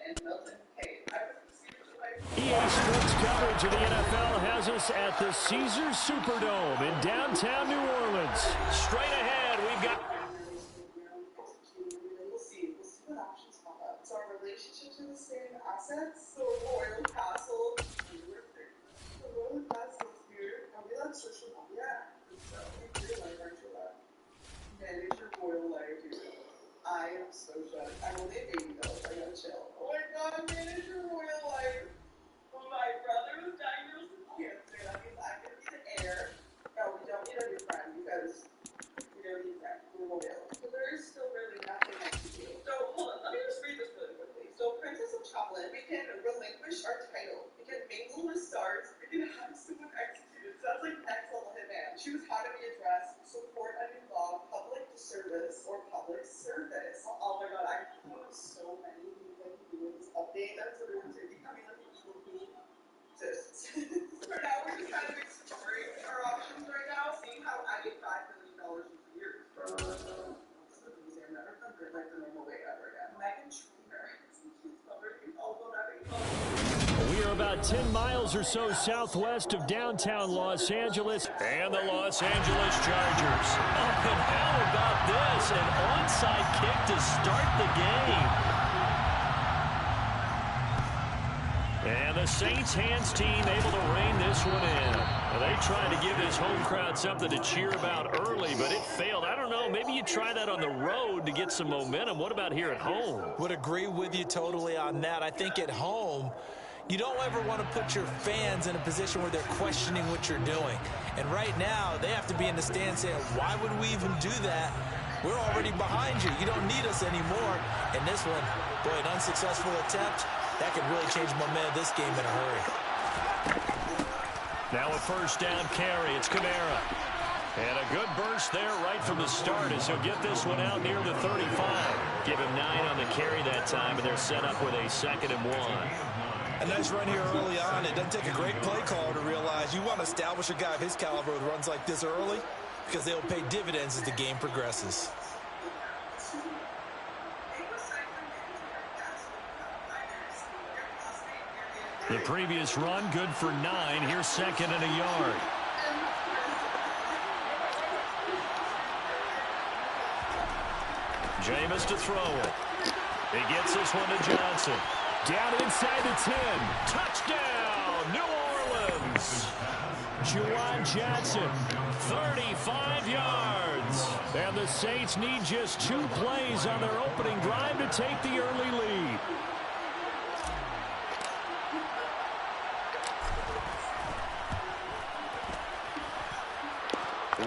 EA Sports coverage of the NFL has us at the Caesars Superdome in downtown New Orleans. Straight ahead, we've got... We'll see what options pop up. So our relationships are the same assets. So Royal Castle, the Royal Castle here. And we like social media. So we do like virtual manage your royal life. I am so shocked. I'm only a baby though, so I gotta chill. Oh my god, manage your royal life. My brother was diagnosed with cancer. That means I'm gonna be the heir. No, we don't need a new friend because we don't need friends. We're royal. So there is still really nothing I can do. So hold on, let me just read this really quickly. So Princess of Chocolate, we can relinquish our title. We can mingle with stars. We can have someone executed. Sounds like next level hitman. Choose how to be addressed. Support a new law. Public service or public service. Oh my god, I have so many things I can do with this update. That's what it would say. Becoming like a little bee. For now, we're just kind of exploring our options right now, seeing how I get $5 million in a year. I'm never done it like the normal way ever again. Megan Trainor. We are about 10 miles or so southwest of downtown Los Angeles and the Los Angeles Chargers. Oh, and how about this? An onside kick to start the game. And the Saints hands team able to rein this one in. They tried to give this home crowd something to cheer about early, but it failed. I don't know, maybe you try that on the road to get some momentum. What about here at home? Would agree with you totally on that. I think at home, you don't ever want to put your fans in a position where they're questioning what you're doing. And right now, they have to be in the stand saying, why would we even do that? We're already behind you. You don't need us anymore. And this one, boy, an unsuccessful attempt. That could really change the momentum of this game in a hurry. Now a first down carry. It's Kamara. And a good burst there right from the start as he'll get this one out near the 35. Give him 9 on the carry that time, and they're set up with a 2nd and 1. A nice run here early on. It doesn't take a great play caller to realize you want to establish a guy of his caliber with runs like this early because they'll pay dividends as the game progresses. The previous run, good for 9. Here's 2nd and a yard. Jameis to throw it. He gets this one to Johnson. Down inside the 10. Touchdown, New Orleans. Juwan Johnson, 35 yards. And the Saints need just 2 plays on their opening drive to take the early lead.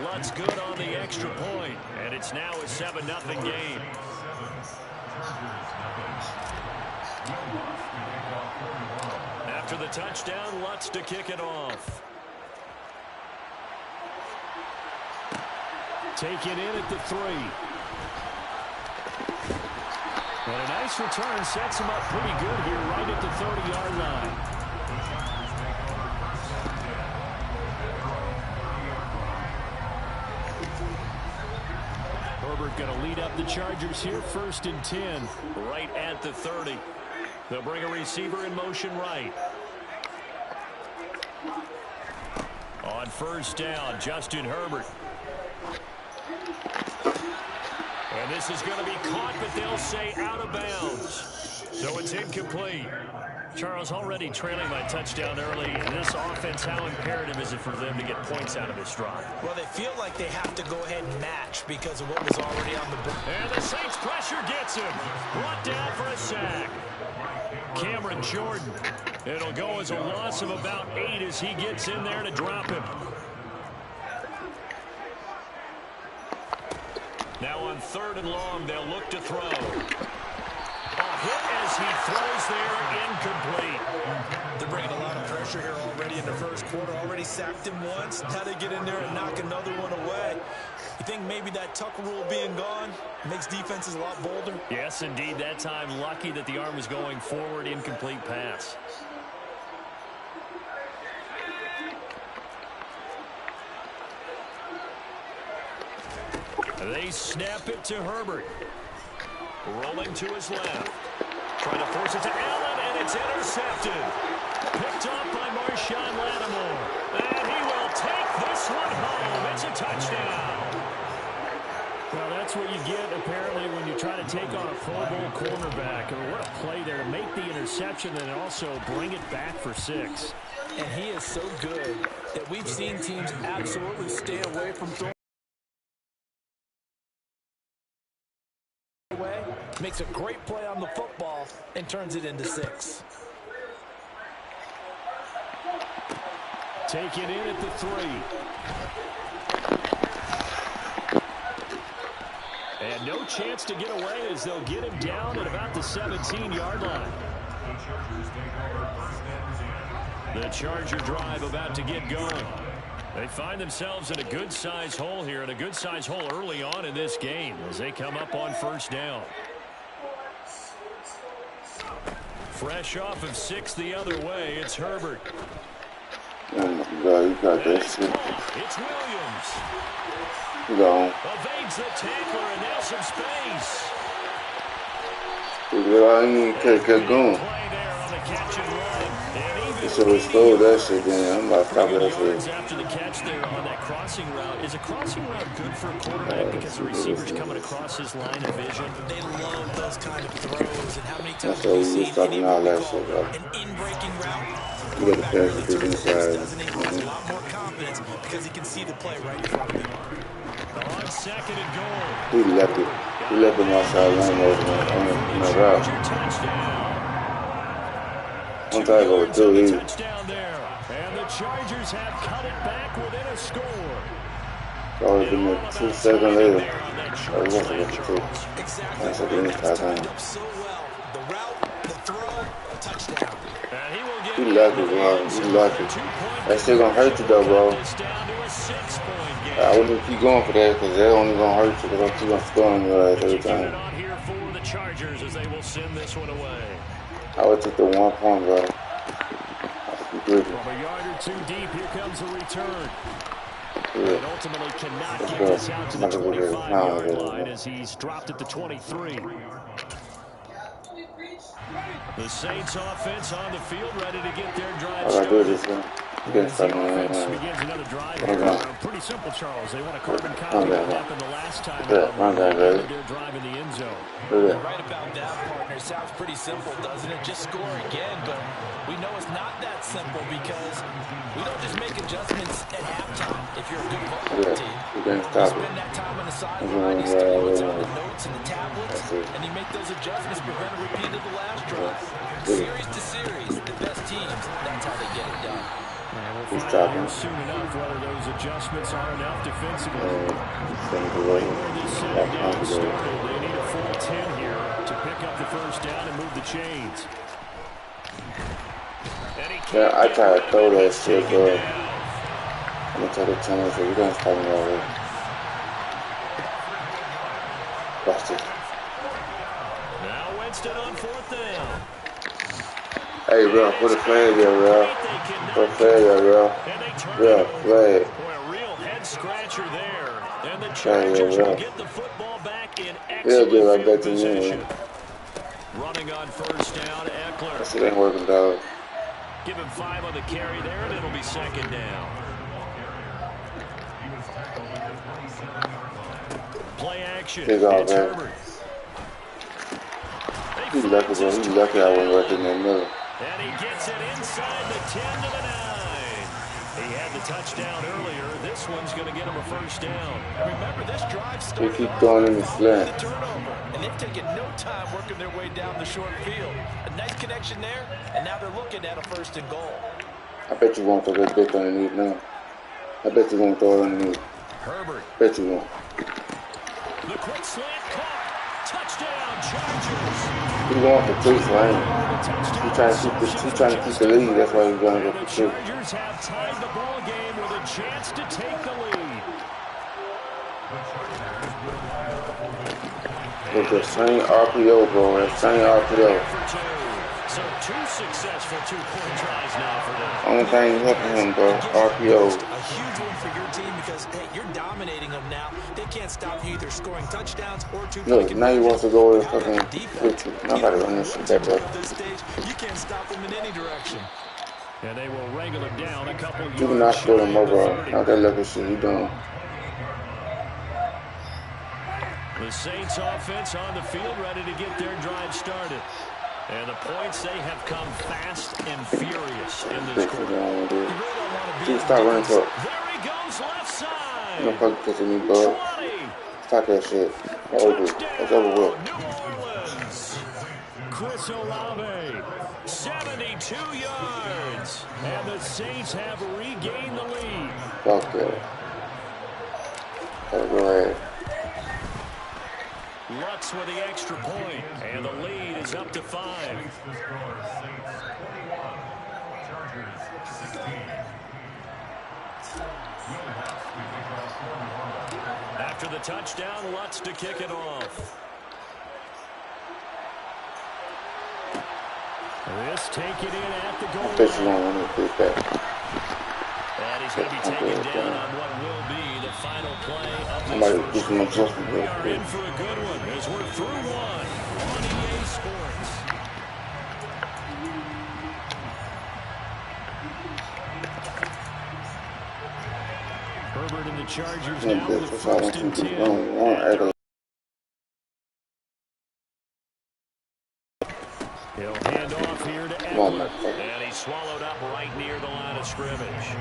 Lutt's good on the extra point, and it's now a 7-0 game. After the touchdown, Lutt's to kick it off. Take it in at the 3. And a nice return sets him up pretty good here right at the 30-yard line. Herbert going to lead up the Chargers here, 1st and 10. Right at the 30. They'll bring a receiver in motion right. On first down, Justin Herbert. And this is going to be caught, but they'll say out of bounds. So it's incomplete. Charles, already trailing by touchdown early. This offense, how imperative is it for them to get points out of this drive? Well, they feel like they have to go ahead and match because of what was already on the board. And the Saints pressure gets him. Brought down for a sack. Cameron Jordan. It'll go as a loss of about 8 as he gets in there to drop him. Now on 3rd and long, they'll look to throw. A hit as he throws there, incomplete. They're bringing a lot of pressure here already in the first quarter. Already sacked him once. Now they get in there and knock another one away. You think maybe that Tucker rule being gone makes defenses a lot bolder? Yes, indeed. That time, lucky that the arm was going forward, incomplete pass. They snap it to Herbert. Rolling to his left. Trying to force it to Allen, and it's intercepted. Picked off by Marshawn Lattimore. And he will take this one home. It's a touchdown. Well, that's what you get, apparently, when you try to take on a Pro Bowl cornerback. What a play there to make the interception and also bring it back for 6. And he is so good that we've seen teams absolutely stay away from throwing away. Makes a great play on the football and turns it into 6. Take it in at the 3. And no chance to get away as they'll get him down at about the 17-yard line. The Charger drive about to get going. They find themselves in a good-sized hole here, and a good-sized hole early on in this game as they come up on first down. Fresh off of 6 the other way, it's Herbert. Oh my God, you got that shit. It's Williams. Gone. Evades the tackler, and now some space. I ain't kept going. Play there on the catch and run. You should have stole that shit then. I'm about to stop that shit. After the catch there on that crossing route, is a crossing route good for a quarterback because the receiver's coming across his line of vision? They love those kind of throws, and how many times That's why we was stopping all that shit, bro. an in-breaking route? You got the pass to the inside. Doesn't he has a lot more confidence because he can see the play right in front of him. On second and goal. He left it. He left him outside line over on the route. One time over two, he Touchdown there. And the Chargers have cut it back within a score. probably been there 2 seconds later. There on that It short wasn't slant like two. drive. Exactly. That's at the inside line. So well. The route, the throw, touchdown. And he will get He left it, bro. He left it. That shit gonna hurt you though, bro. this down to a 6-point game. I wouldn't keep going for that because that only gonna hurt you because I'm gonna score on your ass every Keep it time. on here for the Chargers as they will send this one away. I would take the 1 point, bro. Good. From a yard or 2 deep, here comes the return. And Good. ultimately cannot Let's get go. this out to the Not gonna get it. 25-yard No, line as he's dropped at the 23. The Saints offense on the field, ready to get their drive All I do is started. just you get The started on offense that. begins another drive. Run down. Pretty simple, Charles. They want a carbon copy Run of down. what happened the last time. Yeah, run down, They guys. their drive in the end zone. Do that. Right about that, partner. Sounds pretty simple, doesn't it? Just score again, but we know it's not that simple because we don't just make adjustments at halftime. If you're a good football Yeah, team, you can't you stop it. spend that time on the sideline, you study what's on the notes and the tablets, That's it. and you make those adjustments, prevent a repeat of the last drive. Good. Series to series, the best teams, that's how they get it done. And we'll He's find stopping. out soon enough whether those adjustments are enough defensively. Send it away. Where this Back second down on the started, way. they need a full 10 here to pick up the first down and move the chains. And he Yeah, can't I get try to rid of throw it. that It's shit, taken bro. down. I'm gonna tell the channel so you guys stop me already. Watch it. Now Winston on 4th down. Hey, bro, put a flag there, bro. Put a flag there, bro. And they turn Yeah, it over. flag. Boy, a real head scratcher there. And the Yeah, Chargers yeah. will get the football back in Yeah, excellent give that field back to me, position. man. Running on first down, That Eckler. shit ain't working, dog. Give him 5 on the carry there, and it'll be second down. Play action. Kick off, It's man. Herbert. He's lucky, bro. He's lucky I wasn't right in that middle. And he gets it inside the 10 to the 9. He had the touchdown earlier. This one's going to get him a first down. And remember, this drive They started keep off throwing in the with slant. the turnover, and they've taken no time working their way down the short field. A nice connection there, and now they're looking at a 1st and goal. I bet you won't throw that bitch underneath now. I bet you won't throw it underneath. Herbert. Bet you won't. The quick slant caught. Touchdown, Chargers. He's going for 2, so I ain't. He's trying to keep the lead. That's why he's going to And go the for 2. Chargers have tied the ball game with a chance to take the lead. With the same RPO, bro. That same RPO. For 2. So 2 successful two-point tries now for them. Only thing helping him, bro, RPO. A huge one for your team because, hey, you're dominating them now. They can't stop you either scoring touchdowns or two-point Look, now he wants to go with fucking 50. Nobody run this shit back up. At this stage, you can't stop them in any direction. And they will wrangle him down a couple yards. You cannot score him over. Not that lucky shit he doing. The Saints offense on the field, ready to get their drive started. And the points, they have come fast and furious in this quarter. Dude, stop running for it. There he goes, left side. No fucking kissing me, bud. Stop that shit. It's over. It's over with. New Orleans. Chris Olave, 72 yards. And the Saints have regained the lead. Fuck that. Go ahead. Lutz with the extra point, and the lead is up to 5. After the touchdown, Lutz to kick it off. This take it in at the goal line. And he's going to be taken down on what will be the final play of this first quarter. We are in for a good one as we're through one on EA Sports. Herbert and the Chargers now with the 1st and 10. He'll hand off here to Eckler, and he's swallowed up right near the line of scrimmage.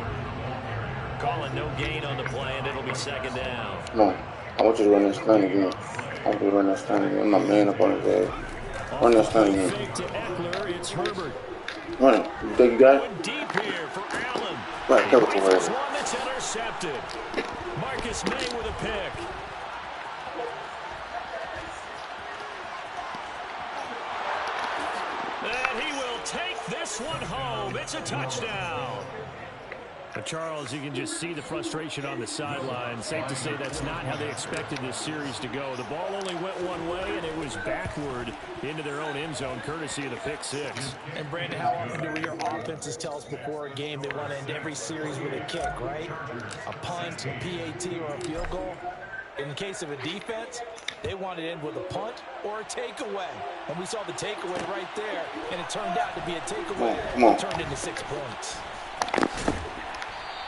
Calling no gain on the play, and it'll be 2nd down. Come on. I want you to run that stunt again. I want you to run that stunt again. I'm my man up on his ass. Run that stunt again. Fake to Eckler, it's Herbert. Run it. You think you got it? Deep here for Allen. Right, cover for There's him. one that's intercepted. Marcus May with a pick. And he will take this one home. It's a touchdown. Charles, you can just see the frustration on the sideline. Safe to say that's not how they expected this series to go. The ball only went one way, and it was backward into their own end zone, courtesy of the pick 6. And, Brandon, how often do your offenses tell us before a game they want to end every series with a kick, right? A punt, a PAT, or a field goal? In the case of a defense, they want to end with a punt or a takeaway. And we saw the takeaway right there, and it turned out to be a takeaway. It turned into 6 points.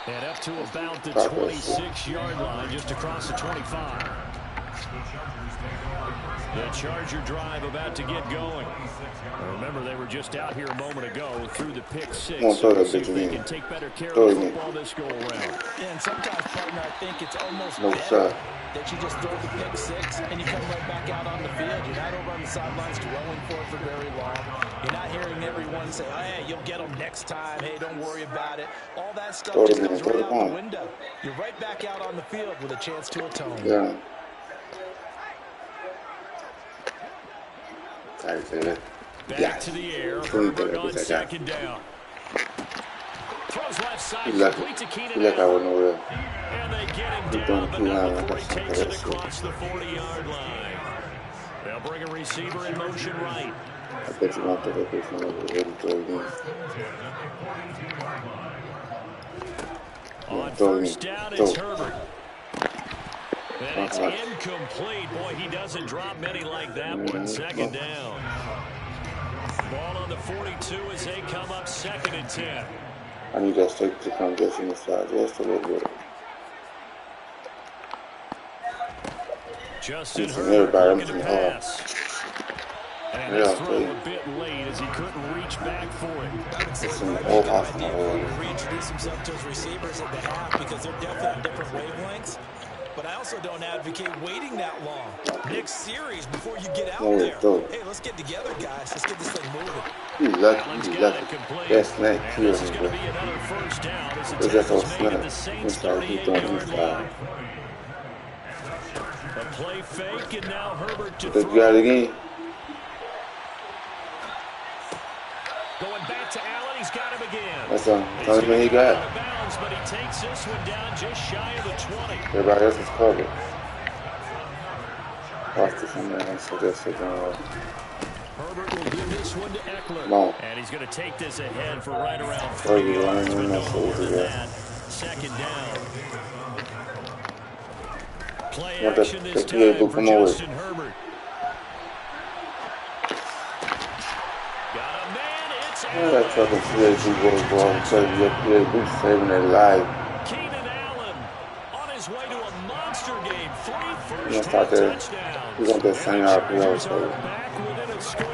And up to about the 26-yard line, just across the 25. The Charger drive about to get going. Remember, they were just out here a moment ago through the pick 6. So we'll see if they can take better care of the football this go-around. Yeah, and sometimes, partner, I think it's almost better that you just throw the pick 6 and you come right back out on the field. You're not over on the sidelines dwelling for it for very long. You're not hearing everyone say, oh, hey, you'll get them next time. Hey, don't worry about it. All that stuff just comes right out the window. You're right back out on the field with a chance to atone. Yeah. Back to the air. Herbert on 2nd down. Throws left side. He left I wouldn't know that. And they get him down, but not before he takes it across the 40-yard line. They'll bring a receiver in motion right. I bet you won't take that bitch from over 83 again. On 1st down, it's Herbert. And it's incomplete. Boy, he doesn't drop many like that one. 2nd down. Ball on the 42 as they come up 2nd and 10. I need that straight to come just in the side just a little bit. Justin Herbert looking to pass. And his throw a bit late as he couldn't reach back for it. Reintroduce himself to his receivers at the half because they're definitely on different wavelengths. But I also don't advocate waiting that long. Next series before you get out there. Hey, let's get together, guys. Let's get this thing moving. He's lucky. That's snake kills him, bro. It's just so snap. It's like he's doing his side. A play fake, and now Herbert to throw. You got it again. Going back to Allen, he's got him again. That's the only thing he got. Bounds, but he takes this one down just shy of the 20. Everybody else is covered. Watch this one, man. So that's it. Herbert will give this one to Eckler. No. And he's going to take this ahead for right around 3 Oh, you yards, but running no that more than over that. Second down. Play Want action this that PA time book for come over. Justin Herbert. Got a man, it's That fucking PA book, boy. I'm telling you, that PA book saving their life. Keenan Allen on his way to a monster game. 3 You gonna first-half start that? touchdowns. You want that And same the RPO, Chargers so. are back within a score.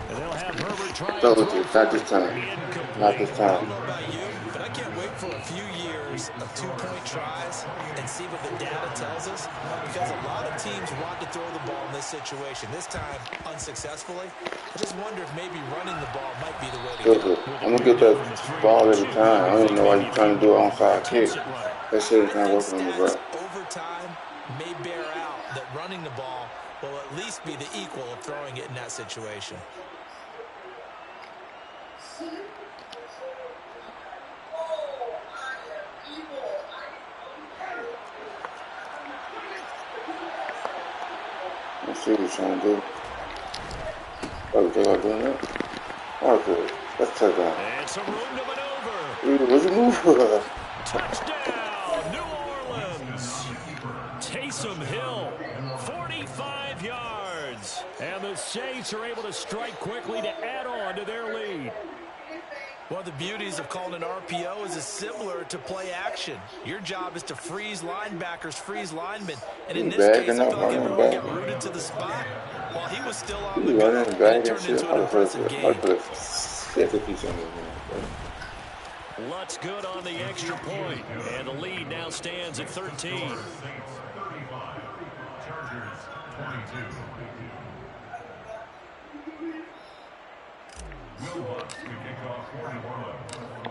And they'll have Herbert try and Told throw you, for not this it. time. Incomplete. Not this I time. don't know about you, but I can't wait for a few years of two-point tries and see what the data tells us, because a lot of teams want to throw the ball in this situation. This time, unsuccessfully. I just wonder if maybe running the ball might be the way to go. I'm gonna get that ball every time. I don't even know why you're trying to do an onside kick. That shit is not I think working on the stats ball. over time may bear out that running the ball will at least be the equal of throwing it in that situation. Let's see what you're trying to do. Oh, you think I'm doing that? Okay, let's check out. It's a room to maneuver. Dude, where's the move? Touchdown, New Orleans. Taysom Hill, 45 yards. And the Saints are able to strike quickly to add on to their lead. One of the beauties of calling an RPO is it's similar to play action. Your job is to freeze linebackers, freeze linemen. And in this case, I felt like everyone got rooted to the spot while he was still on the go. And it turned into an impressive game. Lutt's good on the extra point. And the lead now stands at 13.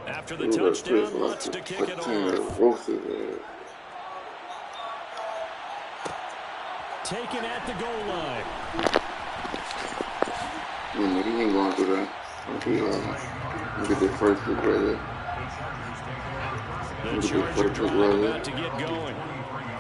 After the touchdown, Lutz to kick it off. Taken at the goal line. He ain't going through that. Look at the first look right there. The Charger drive about to get going.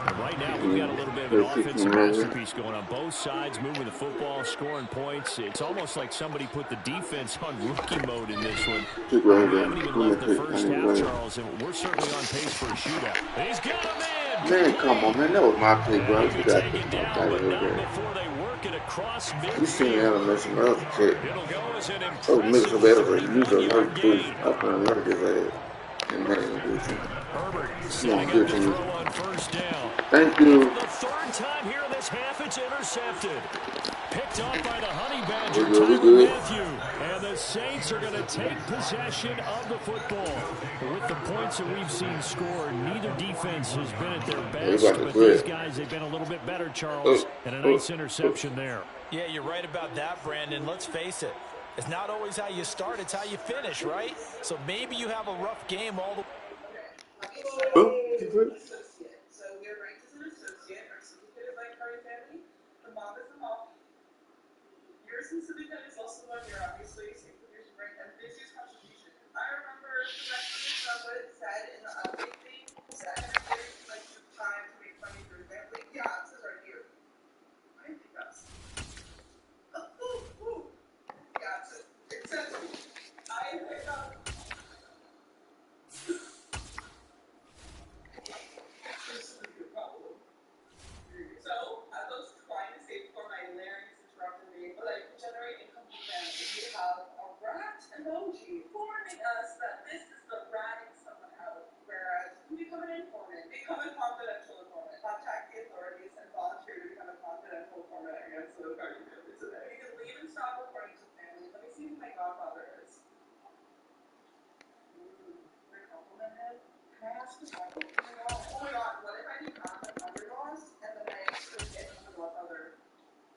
And right now, we've got a little bit of an offensive masterpiece going on both sides, moving the football, scoring points. It's almost like somebody put the defense on rookie mode in this one. We haven't even left the first half, Charles, and we're certainly on pace for a shootout. He's got him in! Man, come on, man. That was my pick, bro. You got Take it down, but not before they work it across midfield. You seen that on some other shit. It'll go as an Oh, maybe somebody else would use a 53-yard gain. I'm gonna alert his ass. And Madden do something. Herbert setting up to throw on first down. Thank you. For the third time here in this half, it's intercepted. Picked off by the Honey Badger, We Tyrann good. Mathieu. And the Saints are going to take possession of the football. With the points that we've seen scored, neither defense has been at their best. But these guys, they've been a little bit better, Charles. And a nice interception there. Yeah, you're right about that, Brandon. Let's face it. It's not always how you start, it's how you finish, right? So maybe you have a rough game all the way. Associate. So we're ranked as an associate. Our certificate is like our family. The mom is the mom. Your certificate is also one year, obviously. Same position, right? And this year's contribution. I remember the rest of it from what it said in the update thing. That like took time to make money through that. Like, yeah, it says right here. I think that's. Yeah, it says I pick up. So, I was trying to save for my larynx interrupted me, but I generate income from them. We have a rat emoji informing us that this is the ratting someone out, whereas you become an informant, become a confidential informant, contact the authorities and volunteer to become a confidential informant against the party members today. You can leave and stop reporting to family. Let me see who my godfather is. Can I compliment him? Can I ask the title? Oh my god, what if I do not have underdogs and then I actually get the godfather?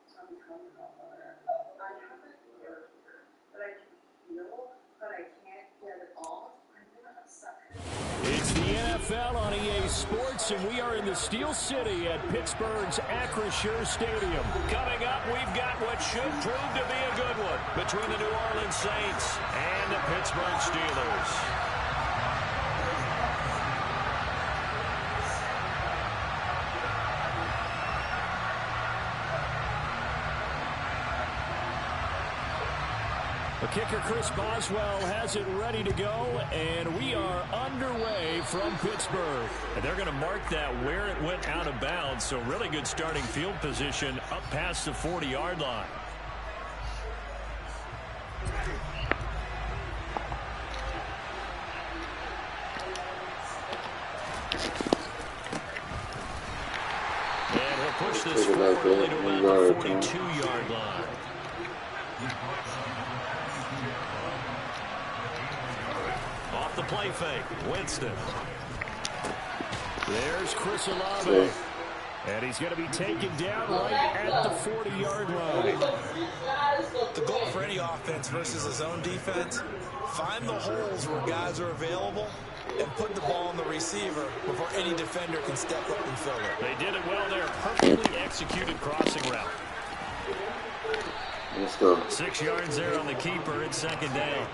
So I'm becoming the godfather. I have a hair here that I can feel, but I can't get it off. I'm gonna upset him. It's the NFL on EA Sports, and we are in the Steel City at Pittsburgh's Acrisure Stadium. Coming up, we've got what should prove to be a good one between the New Orleans Saints and the Pittsburgh Steelers. The kicker, Chris Boswell, has it ready to go, and we are underway from Pittsburgh. And they're going to mark that where it went out of bounds, so really good starting field position up past the 40-yard line. And he'll push this forward to about the 42-yard line. Off the play fake, Winston. There's Chris Olave. And he's going to be taken down right at the 40-yard line. The goal for any offense versus his own defense, find the holes where guys are available and put the ball on the receiver before any defender can step up and fill it. They did it well there. Perfectly executed crossing route. Let's go. 6 yards there on the keeper. It's second down.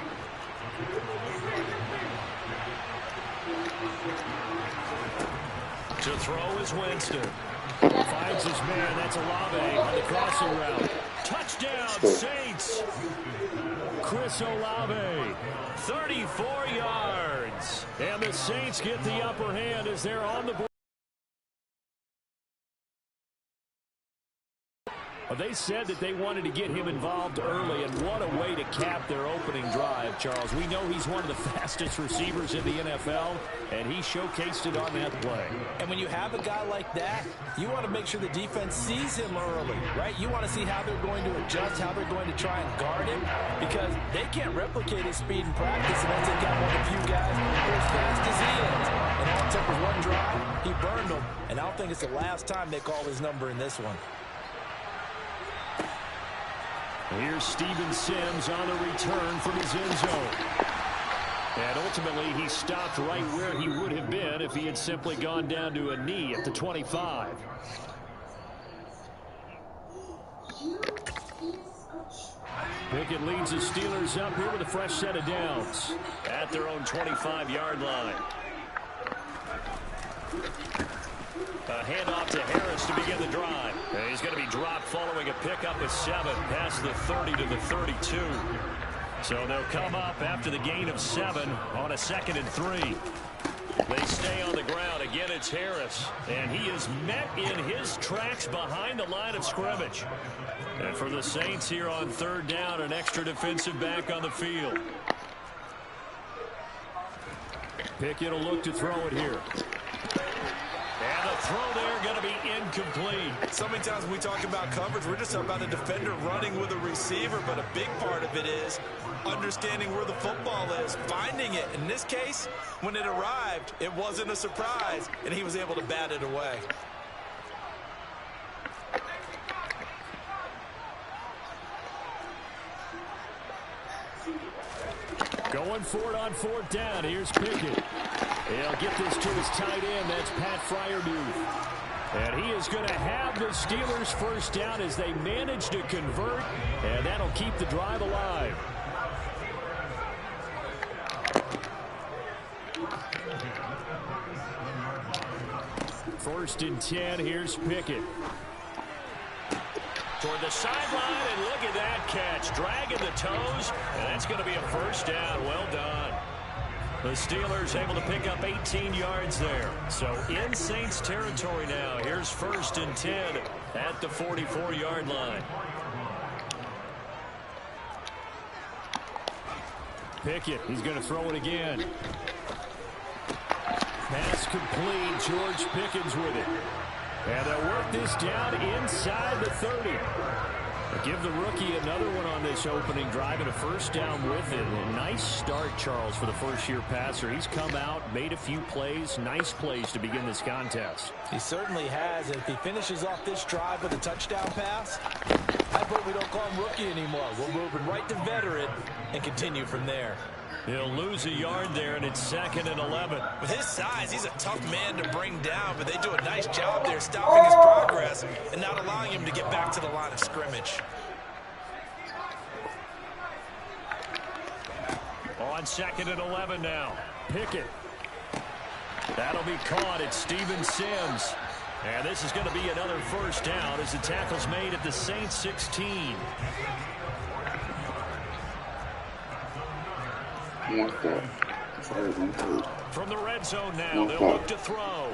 To throw is Winston. Finds his man. That's Olave on the crossing route. Touchdown, Saints. Chris Olave. 34 yards. And the Saints get the upper hand as they're on the board. They said that they wanted to get him involved early, and what a way to cap their opening drive, Charles. We know he's one of the fastest receivers in the NFL, and he showcased it on that play. And when you have a guy like that, you want to make sure the defense sees him early, right? You want to see how they're going to adjust, how they're going to try and guard him, because they can't replicate his speed in practice unless they've got one of the few guys who are as fast as he is. And all it took was one drive, he burned them, and I don't think it's the last time they call his number in this one. Here's Steven Sims on the return from his end zone. And ultimately, he stopped right where he would have been if he had simply gone down to a knee at the 25. Pickett leads the Steelers up here with a fresh set of downs at their own 25-yard line. A handoff to Harris to begin the drive. And he's going to be dropped following a pickup of 7 past the 30 to the 32. So they'll come up after the gain of 7 on a 2nd and 3. They stay on the ground. Again, it's Harris. And he is met in his tracks behind the line of scrimmage. And for the Saints here on 3rd down, an extra defensive back on the field. Pickett will look to throw it here. And the throw there going to be incomplete. So many times when we talk about coverage, we're just talking about a defender running with a receiver, but a big part of it is understanding where the football is, finding it. In this case, when it arrived, it wasn't a surprise, and he was able to bat it away. Going for it on 4th down. Here's Pickett. He'll get this to his tight end. That's Pat Fryermuth. And he is going to have the Steelers first down as they manage to convert. And that'll keep the drive alive. First and 10. Here's Pickett. Toward the sideline, and look at that catch. Dragging the toes, and that's going to be a first down. Well done. The Steelers able to pick up 18 yards there. So in Saints territory now. Here's 1st and 10 at the 44-yard line. Pickett, he's going to throw it again. Pass complete. George Pickens with it. And they'll work this down inside the 30. Give the rookie another one on this opening drive and a first down with it. A nice start, Charles, for the first-year passer. He's come out, made a few plays, nice plays to begin this contest. He certainly has. And if he finishes off this drive with a touchdown pass, I hope we don't call him rookie anymore. We'll move him right to veteran and continue from there. He'll lose a yard there, and it's 2nd and 11. With his size, he's a tough man to bring down, but they do a nice job there stopping his progress and not allowing him to get back to the line of scrimmage. On 2nd and 11 now. Pickett. That'll be caught. It's Steven Sims. And this is going to be another first down as the tackle's made at the Saints 16. From the red zone now, they'll look to throw.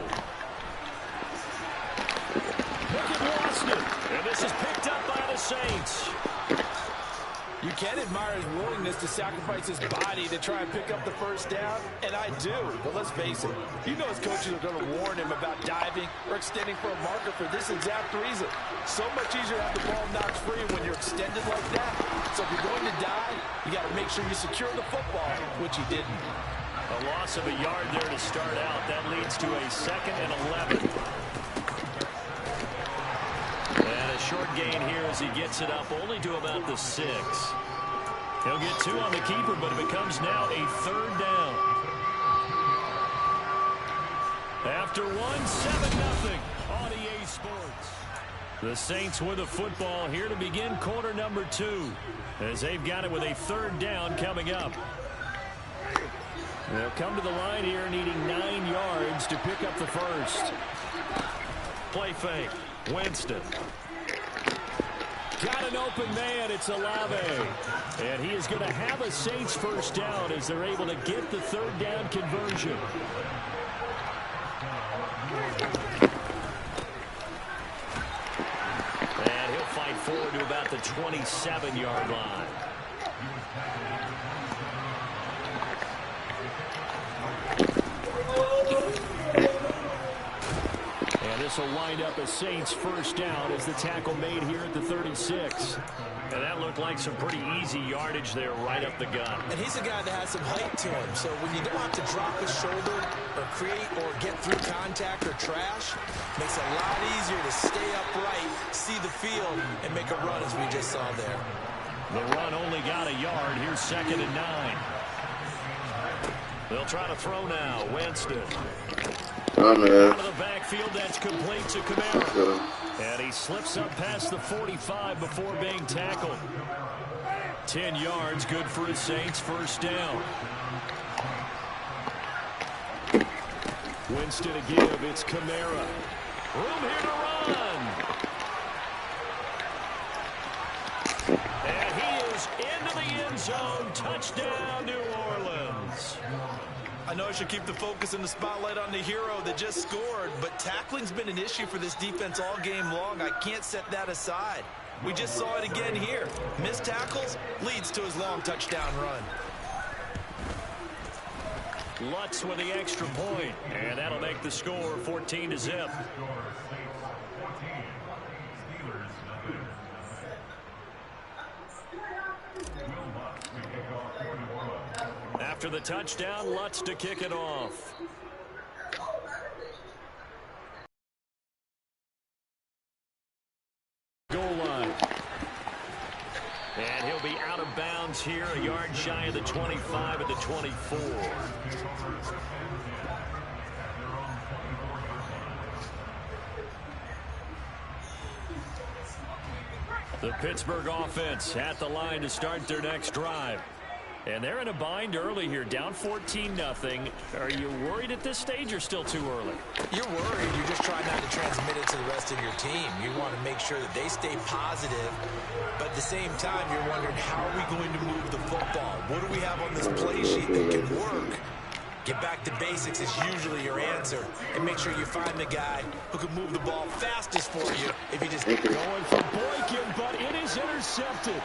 Pickett lost it, and this is picked up by the Saints. You can admire his willingness to sacrifice his body to try and pick up the first down, and I do. But let's face it, you know his coaches are going to warn him about diving or extending for a marker for this exact reason. So much easier to have the ball knocked free when you're extended like that. So if you're going to dive, you got to make sure you secure the football, which he didn't. A loss of a yard there to start out. That leads to a 2nd and 11. And a short gain here as he gets it up only to about the 6. He'll get 2 on the keeper, but it becomes now a 3rd down. After 1, 7-0 on EA Sports. The Saints with the football here to begin quarter number 2, as they've got it with a 3rd down coming up. They'll come to the line here needing 9 yards to pick up the first. Play fake. Winston. Got an open man. It's Olave. And he is going to have a Saints first down as they're able to get the 3rd down conversion. And he'll fight forward to about the 27-yard line. This will wind up a Saints first down as the tackle made here at the 36. And that looked like some pretty easy yardage there right up the gut. And he's a guy that has some height to him. So when you don't have to drop his shoulder or create or get through contact or trash, makes it a lot easier to stay upright, see the field, and make a run as we just saw there. The run only got a yard. Here's 2nd and 9. They'll try to throw now. Winston. Out of the backfield, that's complete to Kamara. And he slips up past the 45 before being tackled. 10 yards, good for his Saints first down. Winston to give, it's Kamara. Room here to run. And he is into the end zone. Touchdown, New Orleans. I know I should keep the focus and the spotlight on the hero that just scored, but tackling's been an issue for this defense all game long. I can't set that aside. We just saw it again here. Missed tackles leads to his long touchdown run. Lutz with the extra point, and that'll make the score 14-0. After the touchdown, Lutz to kick it off. Goal line. And he'll be out of bounds here, a yard shy of the 25 at the 24. The Pittsburgh offense at the line to start their next drive. And they're in a bind early here, down 14-0. Are you worried at this stage or still too early? You're worried. You're just trying not to transmit it to the rest of your team. You want to make sure that they stay positive, but at the same time, you're wondering, how are we going to move the football? What do we have on this play sheet that can work? Get back to basics is usually your answer, and make sure you find the guy who can move the ball fastest for you. If you just going for Boykin, but it is intercepted.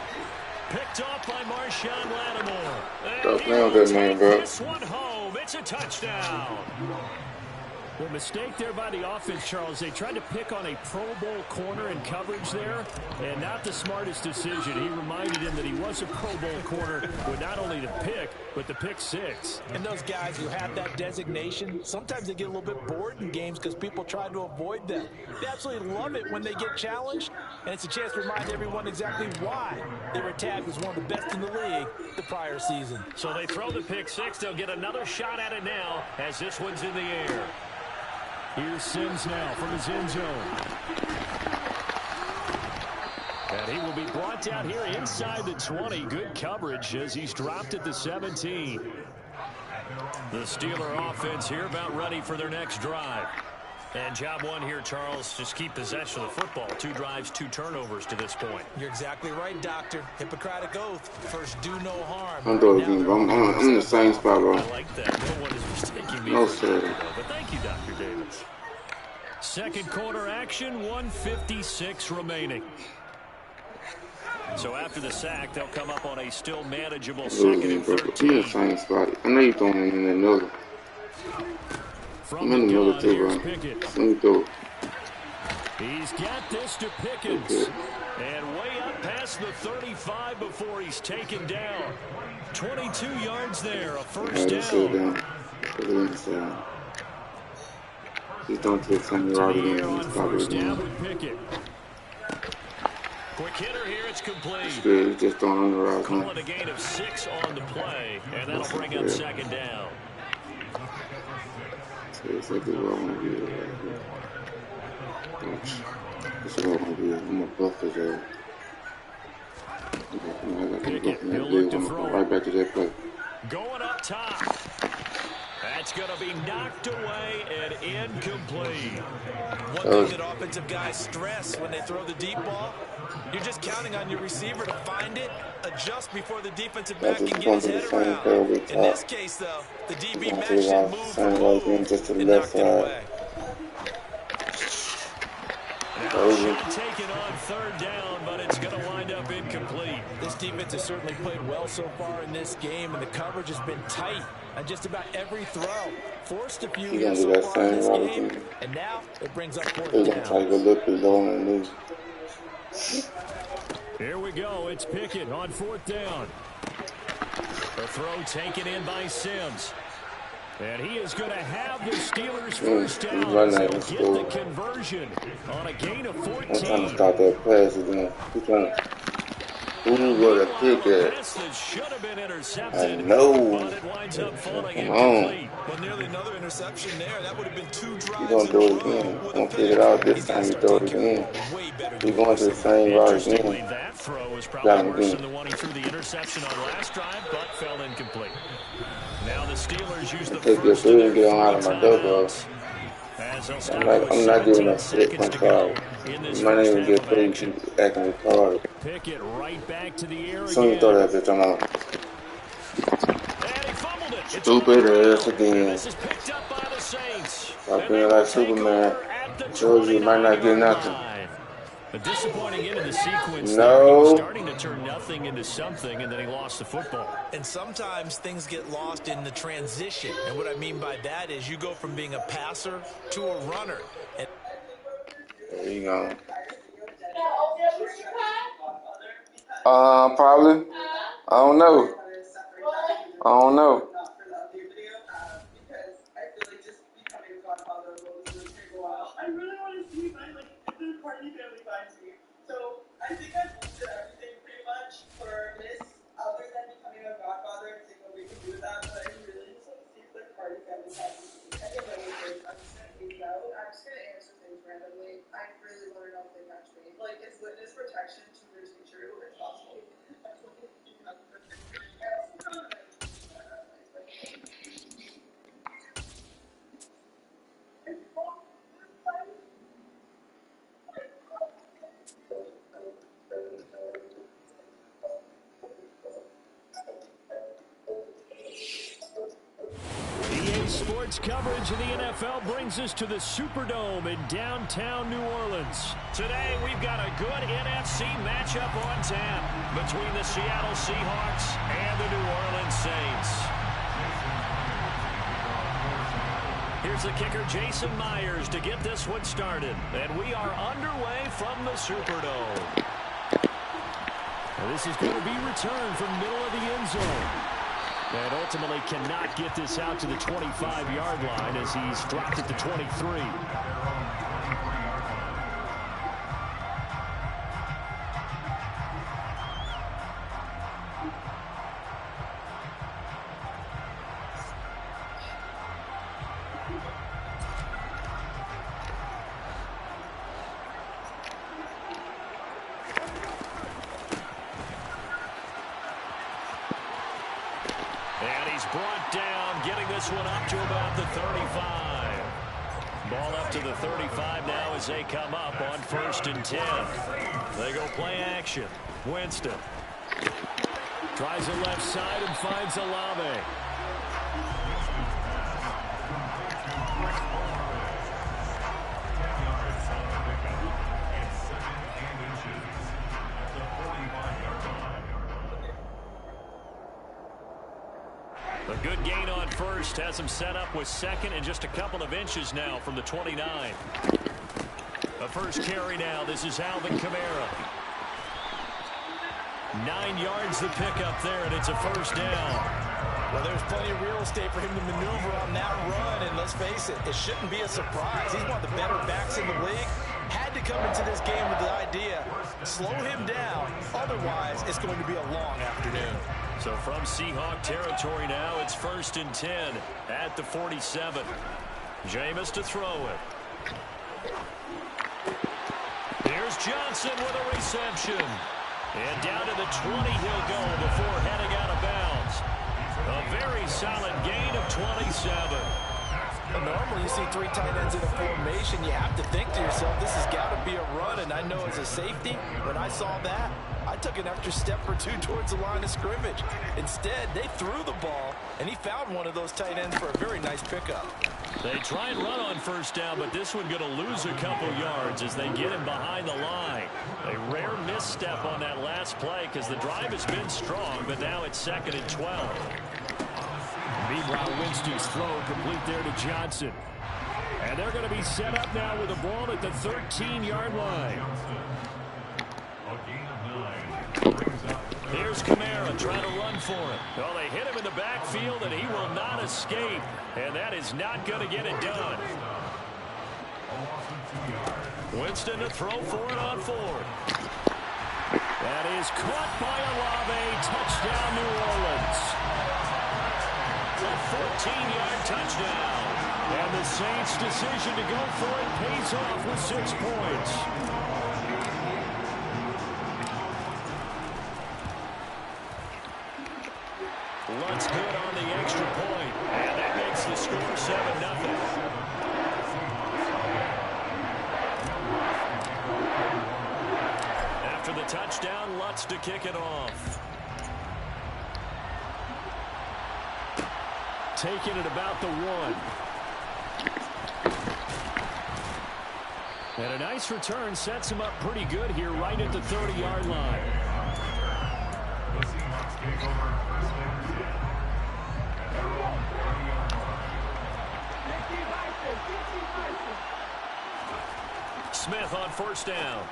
Picked off by Marshawn Lattimore. And he will take this one home. It's a touchdown. Well, mistake there by the offense, Charles. They tried to pick on a Pro Bowl corner in coverage there, and not the smartest decision. He reminded him that he was a Pro Bowl corner with not only the pick, but the pick six. And those guys who have that designation, sometimes they get a little bit bored in games because people try to avoid them. They absolutely love it when they get challenged, and it's a chance to remind everyone exactly why they were tagged as one of the best in the league the prior season. So they throw the pick six. They'll get another shot at it now as this one's in the air. Here's Sims now from his end zone. And he will be brought down here inside the 20. Good coverage as he's dropped at the 17. The Steeler offense here about ready for their next drive. And job one here, Charles, just keep possession of the football. 2 drives, 2 turnovers to this point. You're exactly right, Doctor. Hippocratic oath. First, do no harm. I'm doing I'm in the same spot, bro. I like that. No one is mistaking me No, for sir. a doctor, though. But thank you, Dr. Davis. Second quarter action, 1:56 remaining. So after the sack, they'll come up on a still manageable second and 13. I'm in the same spot. I know you're throwing in the middle. I'm in the middle too, bro. Let me throw. He's got this to Pickens. And way up past the 35 before he's taken down. 22 yards there, a first down. He's going to the same route again. He's probably Pickett. Quick hitter here, it's complete. It's good. He's just throwing on the route. Call it a gain of 6 on the play, and that'll bring up second down. So it's like the route on the wheel right here. This is what I'm going to do. I'm going to buff his ass. Pickett, he'll look to throw right back to that play. Going up top. That's going to be knocked away and incomplete. One thing that offensive guys stress when they throw the deep ball, you're just counting on your receiver to find it, adjust before the defensive back can get his head around. In this case, though, the DB matched and moved for move and knocked it away. Taken on third down, but it's going to wind up incomplete. This defense has certainly played well so far in this game, and the coverage has been tight on just about every throw. Forced a few here so far in this game, and now it brings up fourth down. Try to go a little bit low on the knee. Here we go. It's Pickett on fourth down. The throw taken in by Sims. And he is going to have the Steelers first down. They'll get the conversion on a gain of 14. I'm trying to stop that pass again. He's trying to... Ooh, what a pick at. That should have been intercepted. I know. But it winds up falling incomplete. Well, nearly another interception there. That would have been 2 drives. You're going to do it again. You're going to figure it out this time. You throw it again. You're going to the same route again. That throw was probably worse than the one he threw the interception on last drive, but fell incomplete. Now the Steelers use the take your food and get on out of my dough, bro. I'm not giving that shit on card. My name will get paid to acting retarded. Pickett right back to the air. Soon you throw that bitch, I'm out. Stupid ass again. Stop being like Superman. Shows you might not get nothing. A disappointing end of the sequence. No. He was starting to turn nothing into something, and then he lost the football. And sometimes things get lost in the transition. And what I mean by that is you go from being a passer to a runner. And there you go. Probably. I don't know. I really want to see my extended party family finds me. So I think I've looked at everything pretty much for this, other than becoming a godfather and seeing what we can do with that. But I really just want to see if the party family finds me. I think that was I'm just gonna age out. I'm just gonna answer things randomly. I really want to know if they catch me. Like, is witness protection too good to be true? It's possible. Sports coverage of the NFL brings us to the Superdome in downtown New Orleans. Today, we've got a good NFC matchup on tap between the Seattle Seahawks and the New Orleans Saints. Here's the kicker, Jason Myers, to get this one started. And we are underway from the Superdome. Now, this is going to be returned from middle of the end zone. And ultimately cannot get this out to the 25-yard line as he's dropped at the 23. Brought down, getting this one up to about the 35. Ball up to the 35 now as they come up on 1st and 10. They go play action. Winston tries the left side and finds Olave. A good gain on 1st has him set up with 2nd and just a couple of inches now from the 29. A first carry now. This is Alvin Kamara. 9 yards the pickup there, and it's a 1st down. Well, there's plenty of real estate for him to maneuver on that run, and let's face it, it shouldn't be a surprise. He's one of the better backs in the league. Had to come into this game with the idea, slow him down, otherwise it's going to be a long afternoon. So from Seahawk territory now, it's 1st and 10 at the 47. Jameis to throw it. Here's Johnson with a reception. And down to the 20 he'll go before heading out of bounds. A very solid gain of 27. Well, normally you see 3 tight ends in a formation, you have to think to yourself, this has got to be a run. And I know as a safety, when I saw that, I took an extra step or 2 towards the line of scrimmage. Instead, they threw the ball, and he found one of those tight ends for a very nice pickup. They try and run on 1st down, but this one going to lose a couple yards as they get him behind the line. A rare misstep on that last play because the drive has been strong, but now it's 2nd and 12. Meanwhile, Winston's throw complete there to Johnson. And they're going to be set up now with a ball at the 13-yard line. Here's Kamara trying to run for it. Well, they hit him in the backfield, and he will not escape. And that is not going to get it done. Winston to throw for it on 4th. That is caught by Olave. Touchdown, New Orleans. A 14-yard touchdown. And the Saints' decision to go for it pays off with 6 points. Lutz good on the extra point. And that makes the score 7-0. After the touchdown, Lutz to kick it off. Taking it about the 1. And a nice return sets him up pretty good here right at the 30-yard line. Smith on 1st down.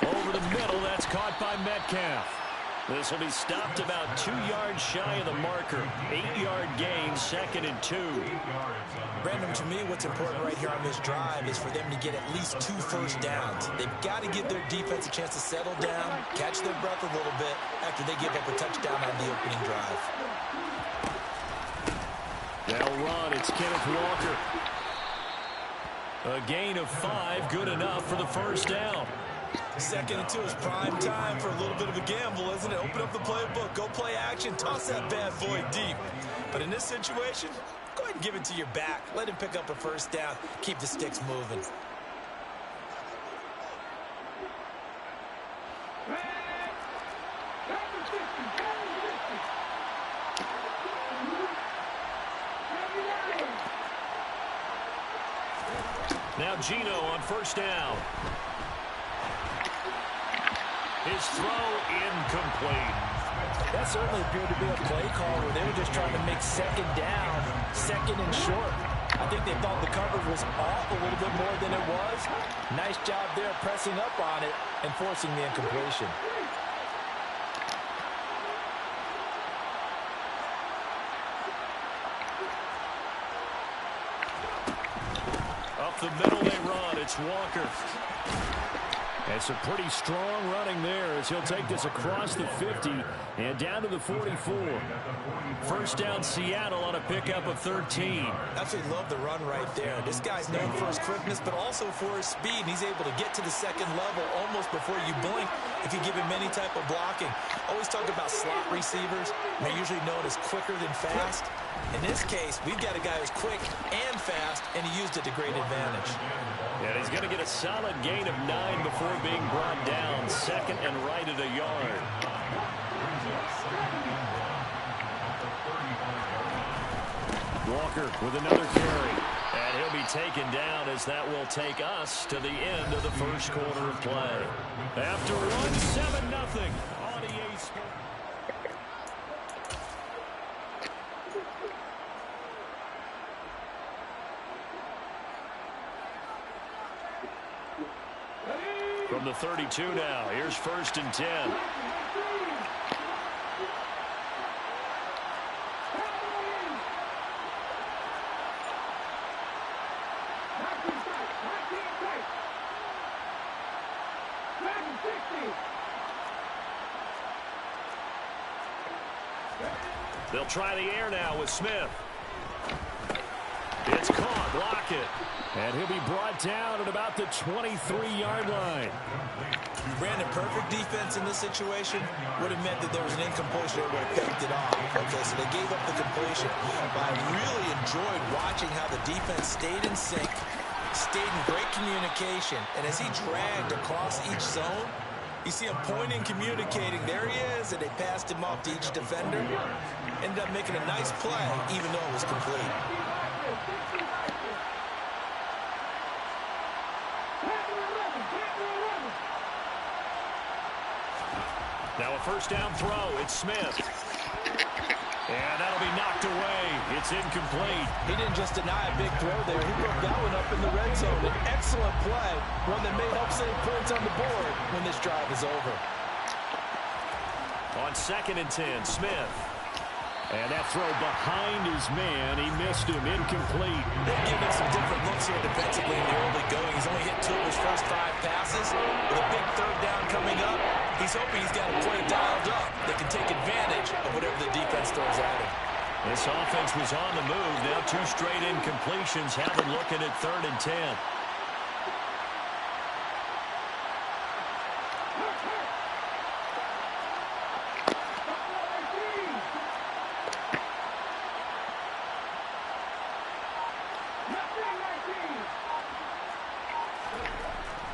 Over the middle, that's caught by Metcalf. This will be stopped about 2 yards shy of the marker. 8-yard gain, 2nd and 2. Brandon, to me, what's important right here on this drive is for them to get at least 2 first downs. They've got to give their defense a chance to settle down, catch their breath a little bit after they give up a touchdown on the opening drive. They'll run. It's Kenneth Walker. A gain of 5, good enough for the 1st down. 2nd and 2 is prime time for a little bit of a gamble, isn't it? Open up the playbook, go play action, toss that bad boy deep. But in this situation, go ahead and give it to your back. Let him pick up a 1st down. Keep the sticks moving. Now Gino on 1st down. His throw incomplete. That certainly appeared to be a play call where they were just trying to make 2nd down, 2nd and short. I think they thought the coverage was off a little bit more than it was. Nice job there pressing up on it and forcing the incompletion. Up the middle they run. It's Walker. It's a pretty strong running there as he'll take this across the 50 and down to the 44. 1st down Seattle on a pickup of 13. Absolutely love the run right there. This guy's known for his quickness, but also for his speed. He's able to get to the 2nd level almost before you blink if you give him any type of blocking. Always talk about slot receivers. They're usually known as quicker than fast. In this case, we've got a guy who's quick and fast, and he used it to great advantage. And he's going to get a solid gain of 9 before being brought down. Second and right at a yard. Walker with another carry. And he'll be taken down as that will take us to the end of the first quarter of play. After one, 7-0 on EA Sports. From the 32 now, here's 1st and 10. They'll try the air now with Smith. It's caught. Block it. And he'll be brought down at about the 23-yard line. Brandon, perfect defense in this situation would have meant that there was an incompletion that would have picked it off. Okay, so they gave up the completion. But I really enjoyed watching how the defense stayed in sync, stayed in great communication. And as he dragged across each zone, you see him pointing, communicating. There he is, and they passed him off to each defender. Ended up making a nice play, even though it was complete. Now a first down throw. It's Smith. And that'll be knocked away. It's incomplete. He didn't just deny a big throw there. He broke that one up in the red zone. An excellent play. One that may help save points on the board when this drive is over. On 2nd and 10, Smith. And that throw behind his man. He missed him. Incomplete. They're giving some different looks here defensively in the early going. He's only hit 2 of his first 5 passes. With a big 3rd down coming up, he's hoping he's got a play dialed up that can take advantage of whatever the defense throws at him. This offense was on the move. Now 2 straight incompletions. Have them looking at 3rd and 10.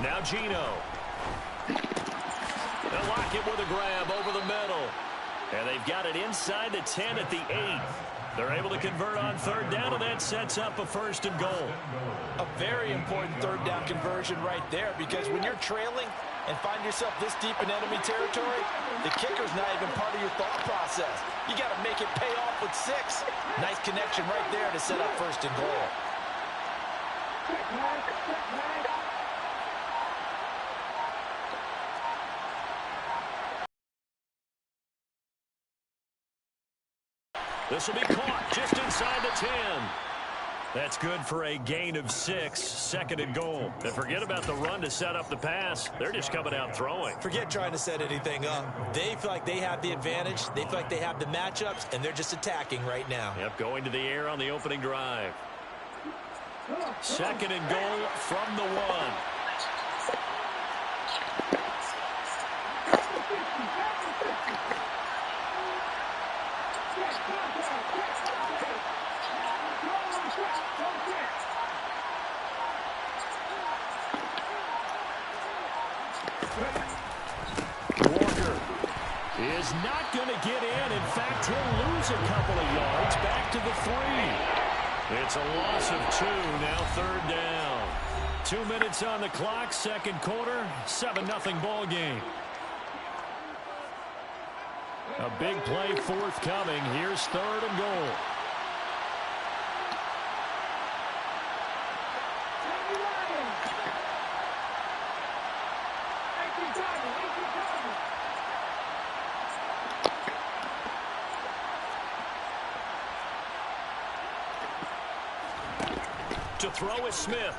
Now Gino. They'll lock it with a grab over the middle. And they've got it inside the 10 at the 8. They're able to convert on 3rd down, and that sets up a 1st and goal. A very important 3rd down conversion right there, because when you're trailing and find yourself this deep in enemy territory, the kicker's not even part of your thought process. You got to make it pay off with 6. Nice connection right there to set up 1st and goal. This will be caught just inside the 10. That's good for a gain of 6, 2nd and goal. And forget about the run to set up the pass. They're just coming out throwing. Forget trying to set anything up. They feel like they have the advantage. They feel like they have the matchups, and they're just attacking right now. Yep, going to the air on the opening drive. 2nd and goal from the 1. Walker is not going to get in. In fact, he'll lose a couple of yards back to the 3. It's a loss of 2, now 3rd down. 2 minutes on the clock, 2nd quarter, 7-0 ball game. A big play forthcoming. Here's 3rd and goal. To throw is Smith.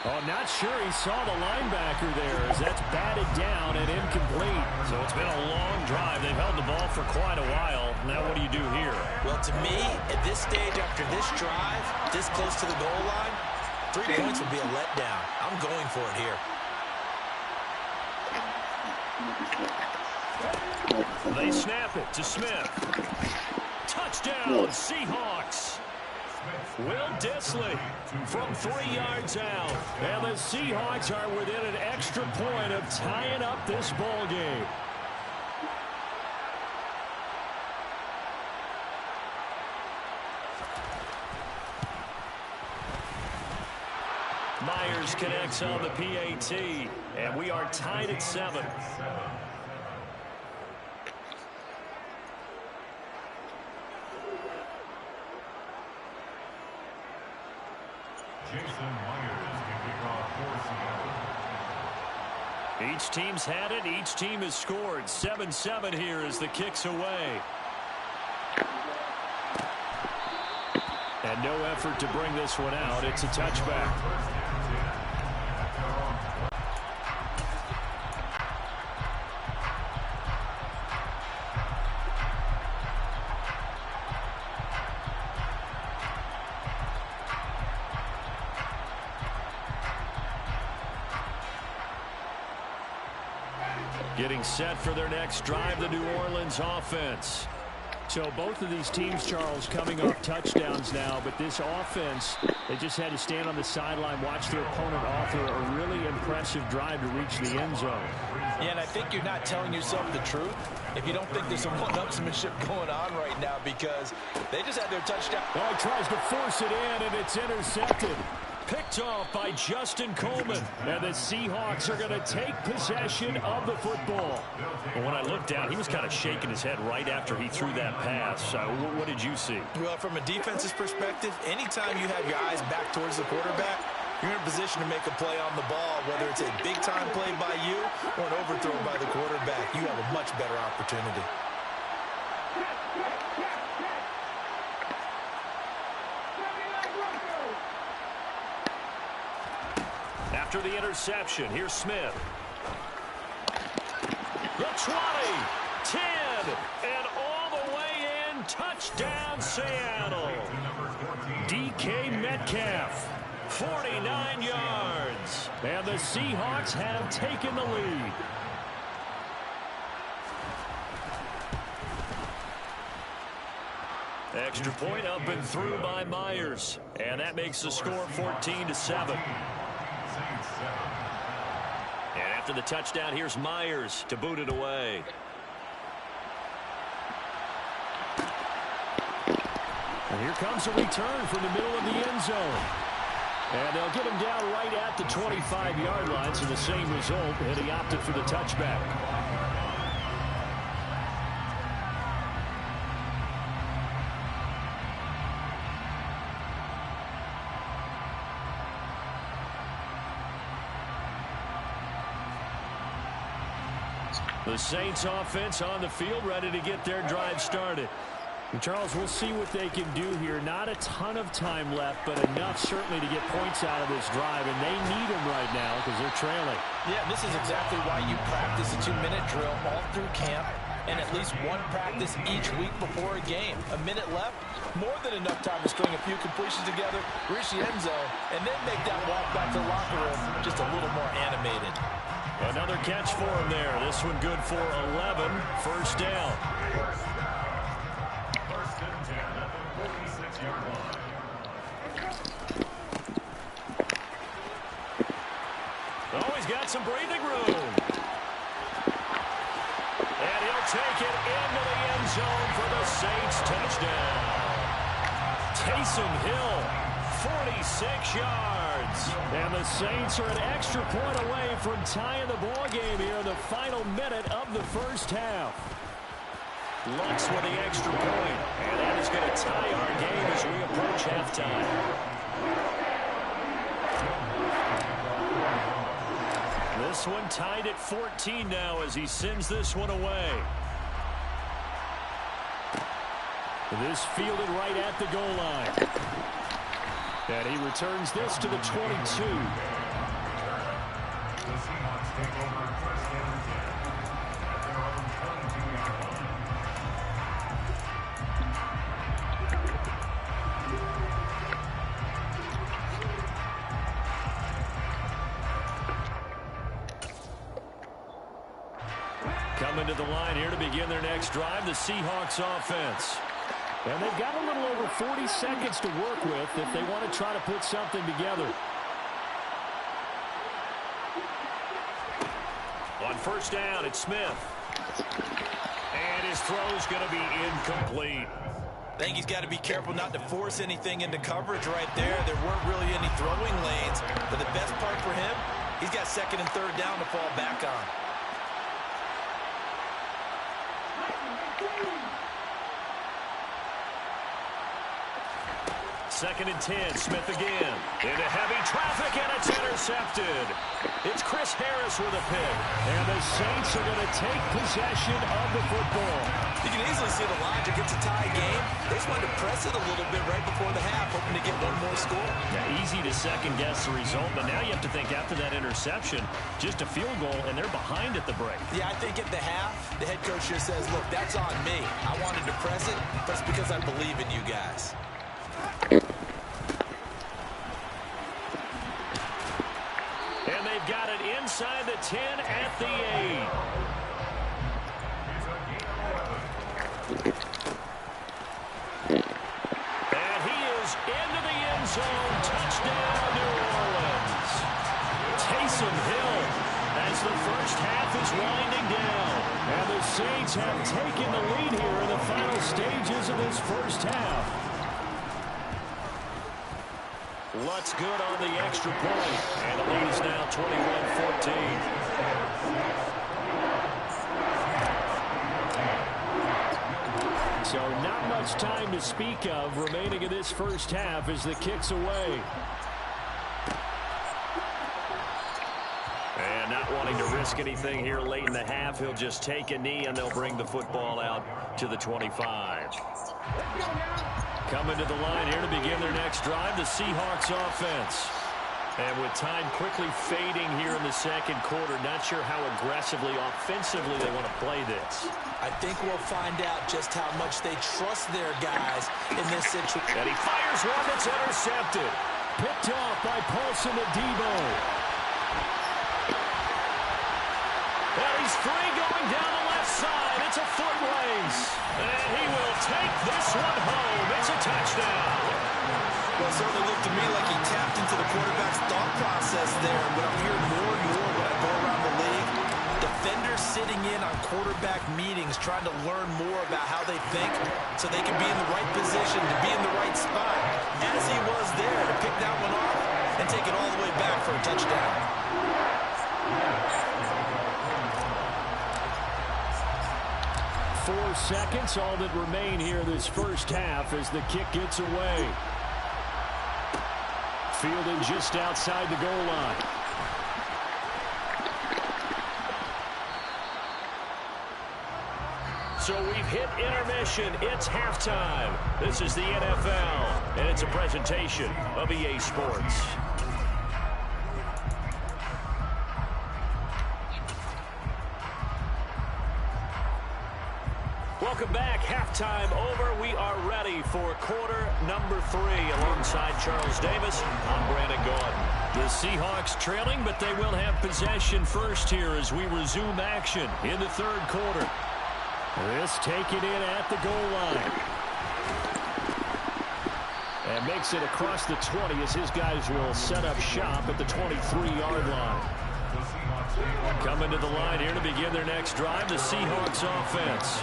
Oh, not sure he saw the linebacker there as that's batted down and incomplete. So it's been a long drive. They've held the ball for quite a while. Now what do you do here? Well, to me, at this stage after this drive, this close to the goal line, 3 points would be a letdown. I'm going for it here. They snap it to Smith. Touchdown, Seahawks. Will Dissly from 3 yards out. And the Seahawks are within an extra point of tying up this ball game. Myers connects on the PAT, and we are tied at 7. Each team's had it. Each team has scored. 7-7 here as the kick's away. And no effort to bring this one out. It's a touchback. Getting set for their next drive, the New Orleans offense. So both of these teams, Charles, coming off touchdowns now, but this offense, they just had to stand on the sideline, watch their opponent offer a really impressive drive to reach the end zone. Yeah, and I think you're not telling yourself the truth if you don't think there's some one-upsmanship going on right now, because they just had their touchdown. Oh, he tries to force it in, and it's intercepted. Picked off by Justin Coleman. And the Seahawks are going to take possession of the football. Well, when I looked down, he was kind of shaking his head right after he threw that pass. What did you see? Well, from a defense's perspective, anytime you have your eyes back towards the quarterback, you're in a position to make a play on the ball, whether it's a big-time play by you or an overthrow by the quarterback. You have a much better opportunity. After the interception, here's Smith. The 20, 10, and all the way in. Touchdown, Seattle. DK Metcalf, 49 yards. And the Seahawks have taken the lead. Extra point up and through by Myers. And that makes the score 14-7. And after the touchdown, here's Myers to boot it away. And here comes a return from the middle of the end zone. And they'll get him down right at the 25-yard line, so the same result, and he opted for the touchback. The Saints offense on the field, ready to get their drive started. And Charles, we'll see what they can do here. Not a ton of time left, but enough certainly to get points out of this drive, and they need them right now because they're trailing. Yeah, this is exactly why you practice a 2-minute drill all through camp and at least one practice each week before a game. A minute left, more than enough time to string a few completions together, reach the end zone, and then make that walk back to the locker room just a little more animated. Another catch for him there. This one good for 11. First down. Oh, he's got some breathing room. And he'll take it into the end zone for the Saints touchdown. Taysom Hill, 46 yards. And the Saints are an extra point away from tying the ball game here in the final minute of the first half. Lux with the extra point, and that is going to tie our game as we approach halftime. This one tied at 14 now as he sends this one away. This fielded right at the goal line. And he returns this to the 22. Coming to the line here to begin their next drive, the Seahawks offense. And they've got a little over 40 seconds to work with if they want to try to put something together. On first down, it's Smith. And his throw's going to be incomplete. I think he's got to be careful not to force anything into coverage right there. There weren't really any throwing lanes. But the best part for him, he's got second and third down to fall back on. Second and 10, Smith again. Into heavy traffic, and it's intercepted. It's Chris Harris with a pick. And the Saints are going to take possession of the football. You can easily see the logic. It's a tie game. They just wanted to press it a little bit right before the half, hoping to get one more score. Yeah, easy to second-guess the result, but now you have to think after that interception, just a field goal, and they're behind at the break. Yeah, I think at the half, the head coach just says, look, that's on me. I wanted to press it, but it's because I believe in you guys. And they've got it inside the 10 at the 8. And he is into the end zone. Touchdown, New Orleans. Taysom Hill as the first half is winding down. And the Saints have taken the lead here in the final stages of this first half. Lutz good on the extra point. And the lead is now 21-14. So not much time to speak of remaining in this first half as the kick's away. And not wanting to risk anything here late in the half, he'll just take a knee and they'll bring the football out to the 25. Coming to the line here to begin their next drive, the Seahawks offense. And with time quickly fading here in the second quarter, not sure how aggressively, offensively they want to play this. I think we'll find out just how much they trust their guys in this situation. And he fires one that's intercepted. Picked off by Paulson Adebo. And he's free going down the left side. It's a foot race. And he will take this one home. It's a touchdown. Well, it certainly looked to me like he tapped into the quarterback's thought process there. But I'm hearing more and more when I go around the league. Defenders sitting in on quarterback meetings trying to learn more about how they think so they can be in the right position to be in the right spot. As he was there to pick that one off and take it all the way back for a touchdown. 4 seconds, all that remain here this first half as the kick gets away. Fielded just outside the goal line. So we've hit intermission. It's halftime. This is the NFL, and it's a presentation of EA Sports. Welcome back. Halftime over. We are ready for quarter number 3. Alongside Charles Davis, I'm Brandon Gordon. The Seahawks trailing, but they will have possession first here as we resume action in the third quarter. This taken in at the goal line. And makes it across the 20 as his guys will set up shop at the 23-yard line. Coming to the line here to begin their next drive, the Seahawks offense.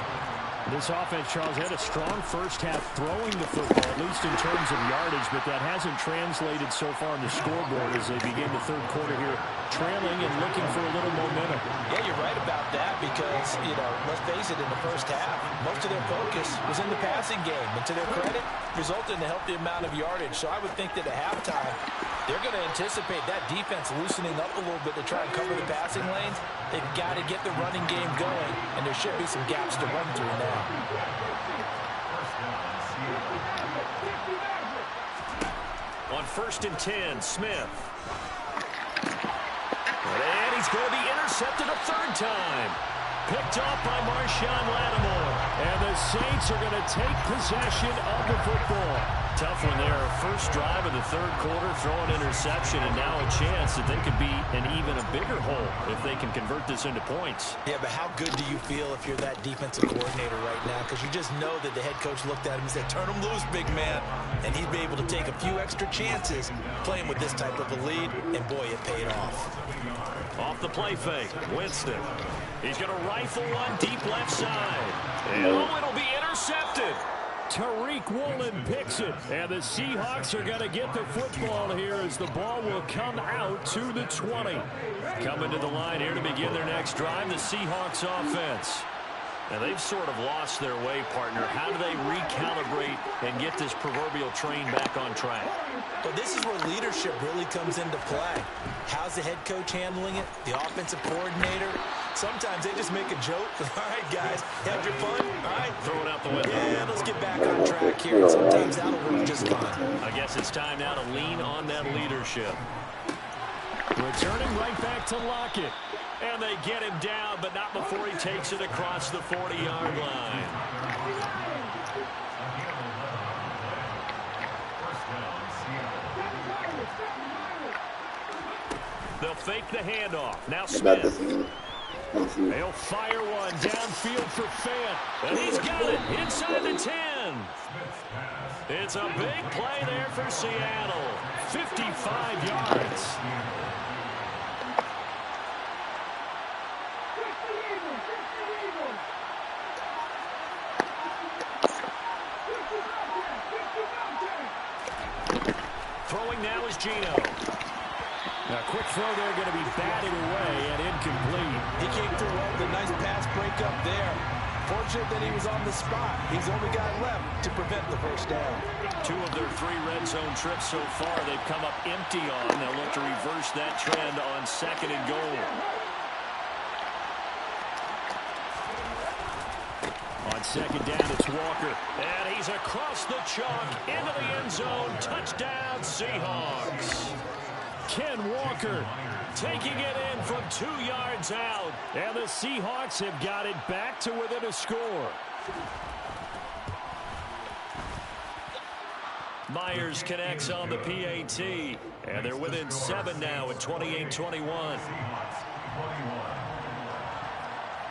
This offense, Charles, had a strong first half throwing the football, at least in terms of yardage, but that hasn't translated so far on the scoreboard as they begin the third quarter here, trailing and looking for a little momentum. Yeah, you're right about that because, let's face it, in the first half, most of their focus was in the passing game. And to their credit, resulted in a healthy amount of yardage. So I would think that at halftime, they're going to anticipate that defense loosening up a little bit to try and cover the passing lanes. They've got to get the running game going, and there should be some gaps to run through now. On first and 10, Smith. And he's going to be intercepted a third time. Picked off by Marshawn Lattimore. And the Saints are going to take possession of the football. Tough one there. First drive of the third quarter, throw an interception, and now a chance that they could be in even a bigger hole if they can convert this into points. Yeah, but how good do you feel if you're that defensive coordinator right now? Because you just know that the head coach looked at him and said, turn him loose, big man. And he'd be able to take a few extra chances playing with this type of a lead, and boy, it paid off. Off the play fake, Winston. He's going to rifle one deep left side. And it'll be intercepted. Tariq Woolen picks it, and the Seahawks are going to get the football here as the ball will come out to the 20. Coming to the line here to begin their next drive, the Seahawks offense. And they've sort of lost their way, partner. How do they recalibrate and get this proverbial train back on track? But this is where leadership really comes into play. How's the head coach handling it? The offensive coordinator? Sometimes they just make a joke. All right, guys, have your fun. All right, throw it out the window. Yeah, let's get back on track here. And sometimes that'll work just fine. I guess it's time now to lean on that leadership. Returning right back to Lockett. And they get him down, but not before he takes it across the 40-yard line. They'll fake the handoff. Now Smith. They'll fire one downfield for Fant. And he's got it inside the 10. It's a big play there for Seattle. 55 yards. Throwing now is Gino. A quick throw there going to be batted away and incomplete. He came through well with a nice pass breakup there. Fortunate that he was on the spot. He's the only guy left to prevent the first down. 2 of their 3 red zone trips so far they've come up empty on. They'll look to reverse that trend on 2nd and goal. On 2nd down, it's Walker. And he's across the chalk into the end zone. Touchdown, Seahawks. Ken Walker taking it in from 2 yards out. And the Seahawks have got it back to within a score. Myers connects on the PAT. And they're within 7 now at 28-21.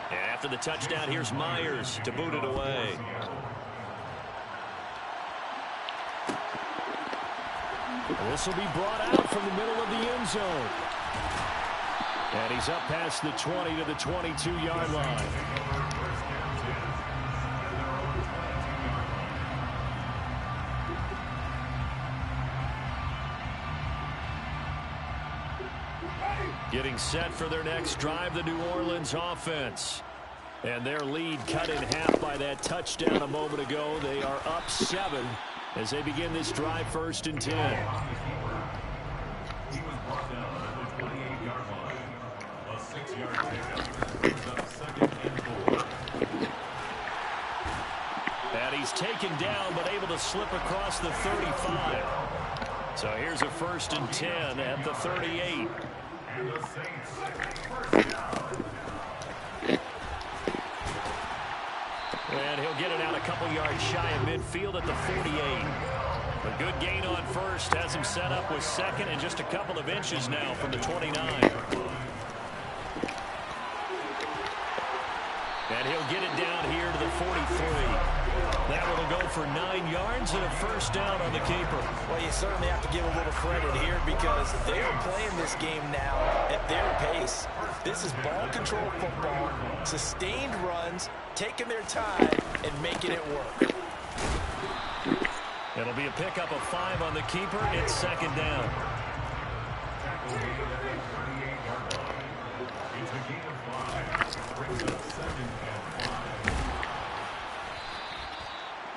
And after the touchdown, here's Myers to boot it away. This will be brought out from the middle of the end zone. And he's up past the 20 to the 22-yard line. Getting set for their next drive, the New Orleans offense. And their lead cut in half by that touchdown a moment ago. They are up 7 as they begin this drive, 1st and 10. And he's taken down, but able to slip across the 35. So here's a 1st and 10 at the 38. And he'll get it out a couple yards shy of midfield at the 48. A good gain on 1st has him set up with 2nd and just a couple of inches now from the 29. And he'll get it down here to the 43. That one will go for 9 yards and a 1st down on the keeper. Well, you certainly have to give a little credit here because they are playing this game now at their pace. This is ball control football, sustained runs, taking their time, and making it work. It'll be a pickup of 5 on the keeper. It's 2nd down.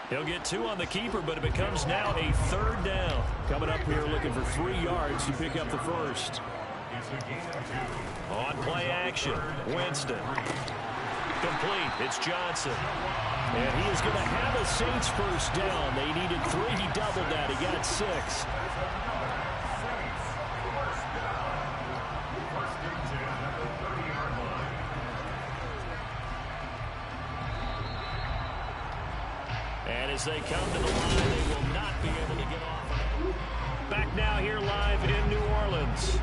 He'll get 2 on the keeper, but it becomes now a 3rd down. Coming up here looking for 3 yards to pick up the 1st. On play action, Winston. Complete, it's Johnson. And he is going to have a Saints 1st down. They needed 3, he doubled that, he got 6. As they come to the line, they will not be able to get off. Back now here live in New Orleans.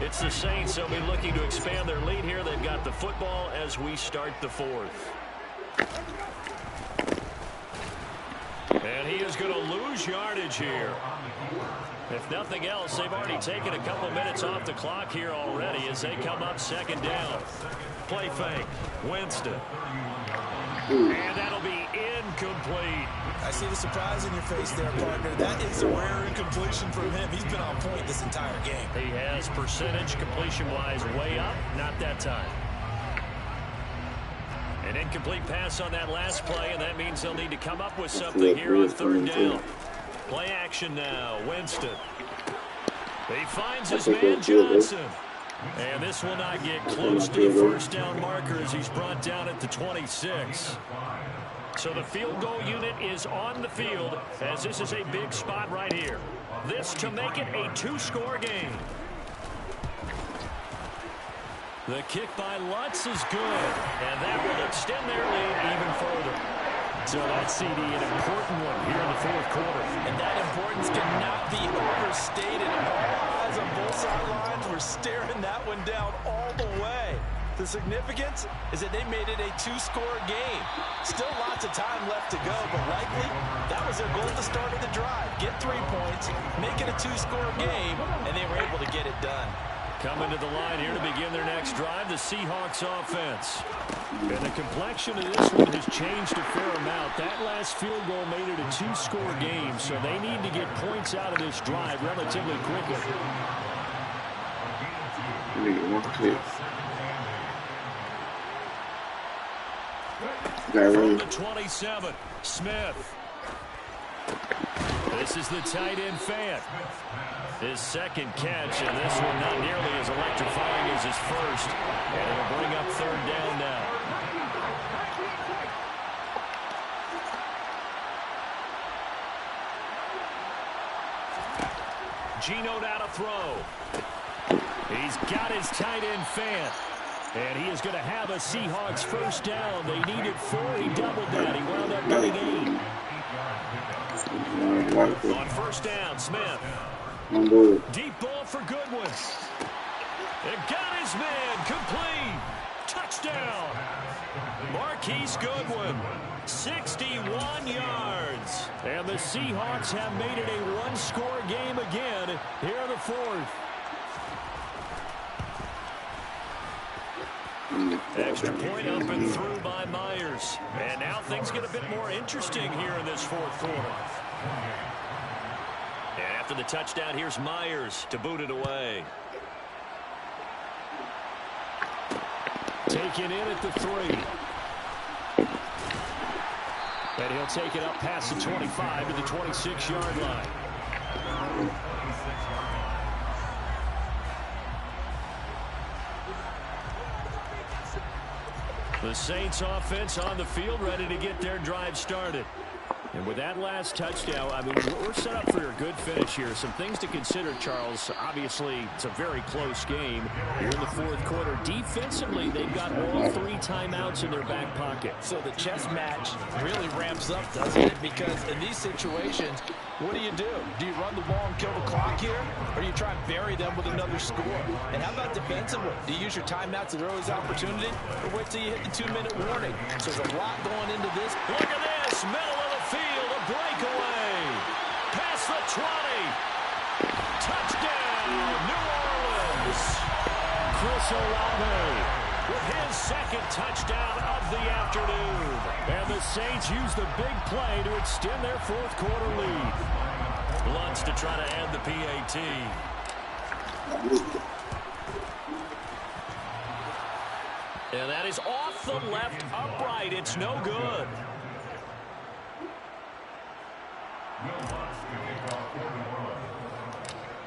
It's the Saints. They'll be looking to expand their lead here. They've got the football as we start the fourth. And he is going to lose yardage here. If nothing else, they've already taken a couple minutes off the clock here already as they come up second down. Play fake. Winston. And that'll be incomplete. I see the surprise in your face there, partner. That is a rare incompletion from him. He's been on point this entire game. He has percentage completion-wise way up. Not that time. An incomplete pass on that last play, and that means they'll need to come up with something here on third down. Play action now. Winston. He finds his man Johnson. And this will not get close to the first down marker as he's brought down at the 26. So the field goal unit is on the field as this is a big spot right here. This to make it a two-score game. The kick by Lutz is good, and that will extend their lead even further. So that CD, an important one here in the fourth quarter. And that importance cannot be overstated. All eyes on both sidelines were staring that one down all the way. The significance is that they made it a two-score game. Still lots of time left to go, but likely that was their goal at the start of the drive. Get 3 points, make it a two-score game, and they were able to get it done. Coming to the line here to begin their next drive, the Seahawks offense. And the complexion of this one has changed a fair amount. That last field goal made it a two-score game, so they need to get points out of this drive relatively quickly. From the 27, Smith. This is the tight end fan. His second catch, and this one not nearly as electrifying as his first. And it'll bring up third down now. Geno now to throw. He's got his tight end fan. And he is going to have a Seahawks first down. They needed 4. He doubled that. He wound up getting 8. On first down, Smith. Deep ball for Goodwin. And got his man complete. Touchdown. Marquise Goodwin. 61 yards. And the Seahawks have made it a one-score game again here in the fourth. Extra point up and through by Myers. And now things get a bit more interesting here in this fourth quarter. And after the touchdown, here's Myers to boot it away. Taken in at the 3. And he'll take it up past the 25 to the 26-yard line. The Saints offense on the field, ready to get their drive started. And with that last touchdown, I mean, we're set up for a good finish here. Some things to consider, Charles. Obviously, it's a very close game here in the fourth quarter. Defensively, they've got all 3 timeouts in their back pocket. So the chess match really ramps up, doesn't it? Because in these situations, what do? Do you run the ball and kill the clock here? Or do you try and bury them with another score? And how about defensively? Do you use your timeouts to throw his opportunity? Or wait till you hit the 2-minute warning? So there's a lot going into this. Look at this, middle of the field, a breakaway. Past the 20. Touchdown, New Orleans. Chris Olave with his second touchdown of the afternoon. And the Saints use the big play to extend their fourth quarter lead. Lutz to try to end the PAT. And that is off the left upright. It's no good.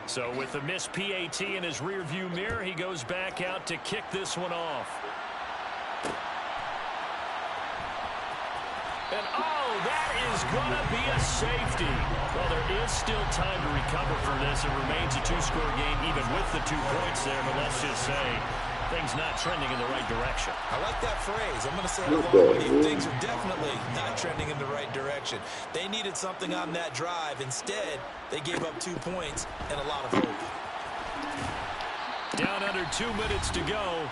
So with the missed PAT in his rearview mirror, he goes back out to kick this one off. And oh, that is going to be a safety. Well, there is still time to recover from this. It remains a 2-score game even with the 2 points there, but let's just say Things not trending in the right direction. I like that phrase. I'm going to say it along with you. Things are definitely not trending in the right direction. They needed something on that drive. Instead, they gave up 2 points and a lot of hope. Down under 2 minutes to go.